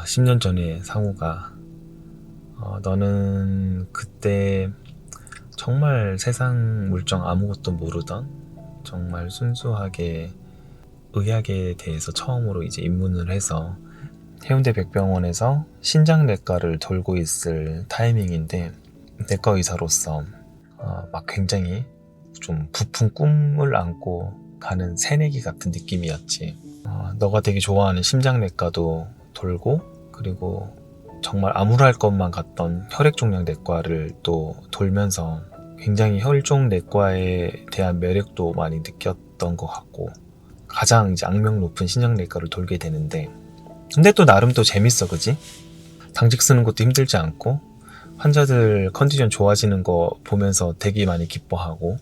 10년 전에 상우가 너는 그때 정말 세상 물정 아무것도 모르던 정말 순수하게 의학에 대해서 처음으로 이제 입문을 해서 해운대 백병원에서 신장내과를 돌고 있을 타이밍인데 내과 의사로서 막 굉장히 좀 부푼 꿈을 안고 가는 새내기 같은 느낌이었지. 너가 되게 좋아하는 심장내과도 돌고, 그리고 정말 암울할 것만 같던 혈액종양내과를 또 돌면서 굉장히 혈종내과에 대한 매력도 많이 느꼈던 것 같고, 가장 이제 악명 높은 신장내과를 돌게 되는데, 근데 또 나름 또 재밌어, 그지? 당직 쓰는 것도 힘들지 않고, 환자들 컨디션 좋아지는 거 보면서 되게 많이 기뻐하고,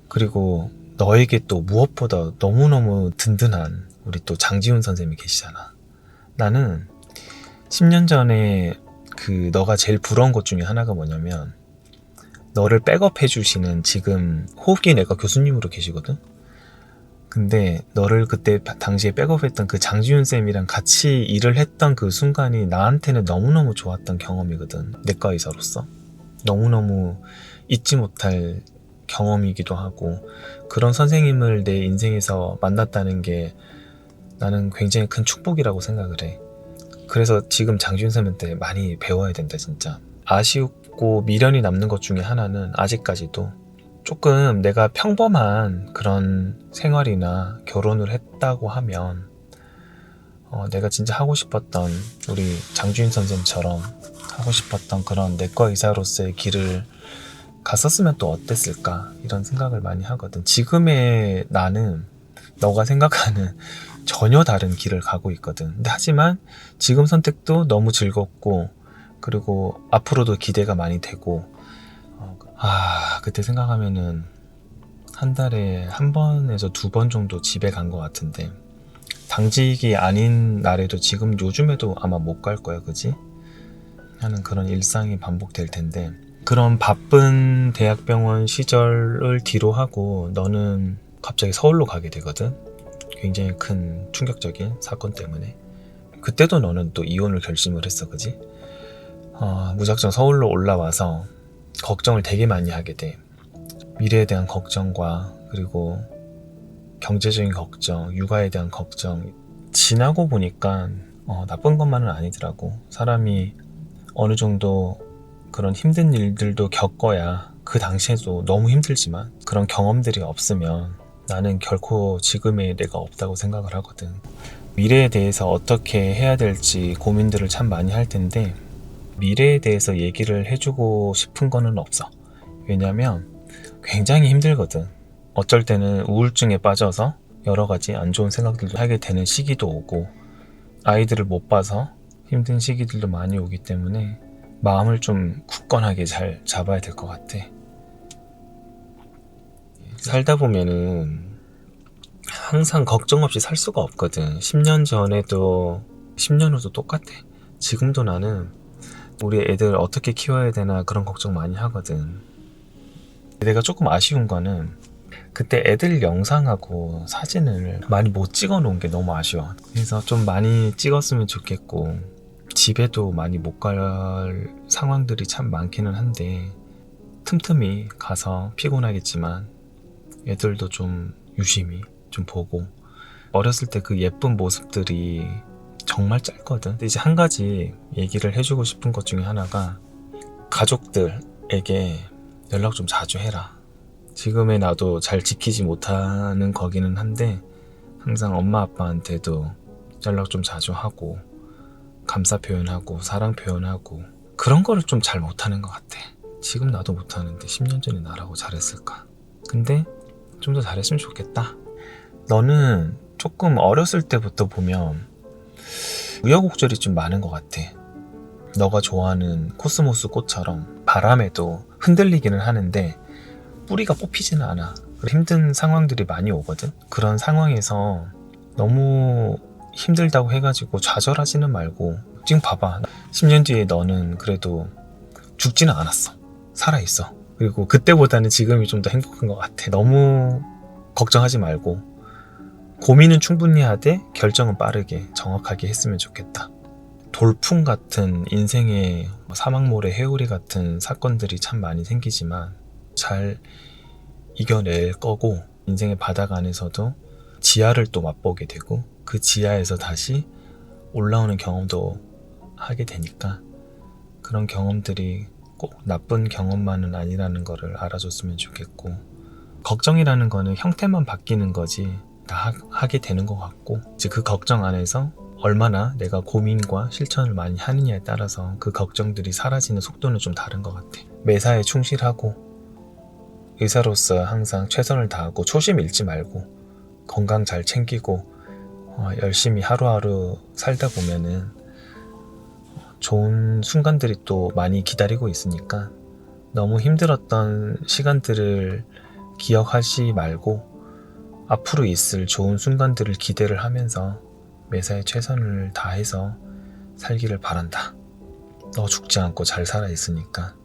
그리고 너에게 또 무엇보다 너무너무 든든한 우리 또 장지훈 선생님이 계시잖아. 나는 10년 전에 너가 제일 부러운 것 중에 하나가 뭐냐면, 너를 백업 해주시는 지금 호흡기 내과 교수님으로 계시거든? 근데 너를 그때 당시에 백업했던 그 장지훈 쌤이랑 같이 일을 했던 그 순간이 나한테는 너무너무 좋았던 경험이거든. 내과 의사로서 너무너무 잊지 못할 경험이기도 하고, 그런 선생님을 내 인생에서 만났다는 게 나는 굉장히 큰 축복이라고 생각을 해. 그래서 지금 장지훈 쌤한테 많이 배워야 된다, 진짜. 아쉬웠고 미련이 남는 것 중에 하나는 아직까지도 조금 내가 평범한 그런 생활이나 결혼을 했다고 하면 내가 진짜 하고 싶었던, 우리 장주인 선생님처럼 하고 싶었던 그런 내과 의사로서의 길을 갔었으면 또 어땠을까, 이런 생각을 많이 하거든. 지금의 나는 너가 생각하는 전혀 다른 길을 가고 있거든. 근데 하지만 지금 선택도 너무 즐겁고, 그리고 앞으로도 기대가 많이 되고, 그때 생각하면은 한 달에 한 번에서 두 번 정도 집에 간 것 같은데, 당직이 아닌 날에도 지금 요즘에도 아마 못 갈 거야, 그지? 하는 그런 일상이 반복될 텐데, 그런 바쁜 대학병원 시절을 뒤로 하고 너는 갑자기 서울로 가게 되거든. 굉장히 큰 충격적인 사건 때문에. 그때도 너는 또 이혼을 결심을 했어, 그지? 무작정 서울로 올라와서 걱정을 되게 많이 하게 돼. 미래에 대한 걱정과, 그리고 경제적인 걱정, 육아에 대한 걱정. 지나고 보니까 나쁜 것만은 아니더라고. 사람이 어느 정도 그런 힘든 일들도 겪어야, 그 당시에도 너무 힘들지만 그런 경험들이 없으면 나는 결코 지금의 내가 없다고 생각을 하거든. 미래에 대해서 어떻게 해야 될지 고민들을 참 많이 할 텐데, 미래에 대해서 얘기를 해주고 싶은 거는 없어. 왜냐면 굉장히 힘들거든. 어쩔 때는 우울증에 빠져서 여러 가지 안 좋은 생각들도 하게 되는 시기도 오고, 아이들을 못 봐서 힘든 시기들도 많이 오기 때문에 마음을 좀 굳건하게 잘 잡아야 될 것 같아. 살다 보면은 항상 걱정 없이 살 수가 없거든. 10년 전에도 10년 후도 똑같아. 지금도 나는 우리 애들 어떻게 키워야 되나 그런 걱정 많이 하거든. 내가 조금 아쉬운 거는 그때 애들 영상하고 사진을 많이 못 찍어 놓은 게 너무 아쉬워. 그래서 좀 많이 찍었으면 좋겠고, 집에도 많이 못 갈 상황들이 참 많기는 한데, 틈틈이 가서 피곤하겠지만 애들도 좀 유심히 좀 보고, 어렸을 때 그 예쁜 모습들이 정말 짧거든. 근데 이제 한 가지 얘기를 해주고 싶은 것 중에 하나가, 가족들에게 연락 좀 자주 해라. 지금의 나도 잘 지키지 못하는 거기는 한데, 항상 엄마 아빠한테도 연락 좀 자주 하고, 감사 표현하고, 사랑 표현하고, 그런 거를 좀 잘 못하는 것 같아. 지금 나도 못하는데 10년 전에 나라고 잘했을까? 근데 좀 더 잘했으면 좋겠다. 너는 조금 어렸을 때부터 보면 우여곡절이 좀 많은 것 같아. 너가 좋아하는 코스모스 꽃처럼 바람에도 흔들리기는 하는데 뿌리가 뽑히지는 않아. 힘든 상황들이 많이 오거든. 그런 상황에서 너무 힘들다고 해가지고 좌절하지는 말고, 지금 봐봐, 10년 뒤에 너는 그래도 죽지는 않았어. 살아있어. 그리고 그때보다는 지금이 좀 더 행복한 것 같아. 너무 걱정하지 말고, 고민은 충분히 하되 결정은 빠르게 정확하게 했으면 좋겠다. 돌풍 같은 인생의 사막모래 해오리 같은 사건들이 참 많이 생기지만 잘 이겨낼 거고, 인생의 바닥 안에서도 지하를 또 맛보게 되고 그 지하에서 다시 올라오는 경험도 하게 되니까 그런 경험들이 꼭 나쁜 경험만은 아니라는 거를 알아줬으면 좋겠고, 걱정이라는 거는 형태만 바뀌는 거지 다 하게 되는 것 같고, 이제 그 걱정 안에서 얼마나 내가 고민과 실천을 많이 하느냐에 따라서 그 걱정들이 사라지는 속도는 좀 다른 것 같아. 매사에 충실하고 의사로서 항상 최선을 다하고 초심 잃지 말고 건강 잘 챙기고 열심히 하루하루 살다 보면은 좋은 순간들이 또 많이 기다리고 있으니까 너무 힘들었던 시간들을 기억하지 말고 앞으로 있을 좋은 순간들을 기대를 하면서 매사에 최선을 다해서 살기를 바란다. 너 죽지 않고 잘 살아 있으니까.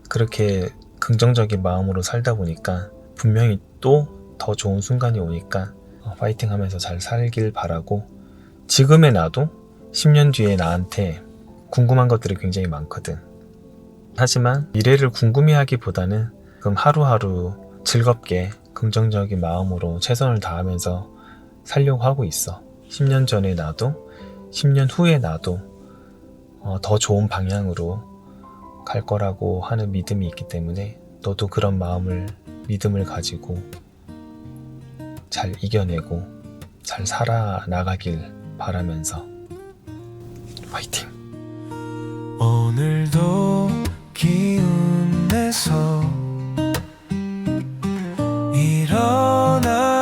그렇게 긍정적인 마음으로 살다 보니까 분명히 또 더 좋은 순간이 오니까 파이팅 하면서 잘 살길 바라고, 지금의 나도 10년 뒤에 나한테 궁금한 것들이 굉장히 많거든. 하지만 미래를 궁금해하기보다는 그럼 하루하루 즐겁게 긍정적인 마음으로 최선을 다하면서 살려고 하고 있어. 10년 전에 나도 10년 후에 나도 더 좋은 방향으로 갈 거라고 하는 믿음이 있기 때문에 너도 그런 믿음을 가지고 잘 이겨내고 잘 살아나가길 바라면서 화이팅! 오늘도 기운 내서 일어나자.